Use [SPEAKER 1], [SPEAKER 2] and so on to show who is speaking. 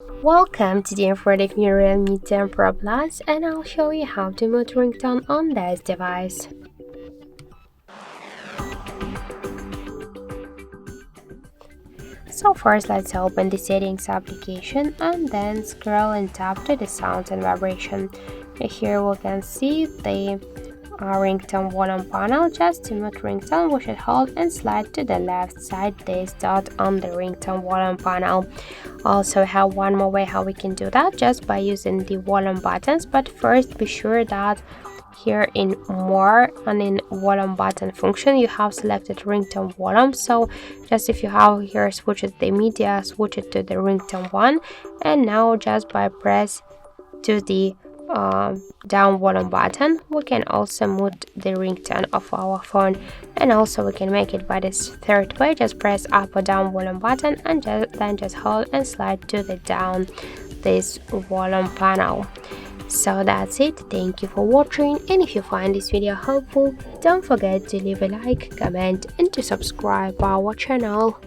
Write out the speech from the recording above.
[SPEAKER 1] Welcome to the informative new Realme 10 Pro Plus, and I'll show you how to mute ringtone on this device. So first let's open the settings application and then scroll and tap to the sound and vibration. Here we can see the ringtone volume panel. Just to mute ringtone, we should hold and slide to the left side this dot on the ringtone volume panel. Also have one more way how we can do that, just by using the volume buttons, but first be sure that here in more and in volume button function you have selected ringtone volume. So just if you have here switch it the media, switch it to the ringtone one, and now just by press to the down volume button we can also mute the ringtone of our phone. And also we can make it by this third way, just press up or down volume button and then just hold and slide to the down this volume panel. So that's it. Thank you for watching, and if you find this video helpful, don't forget to leave a like, comment and to subscribe our channel.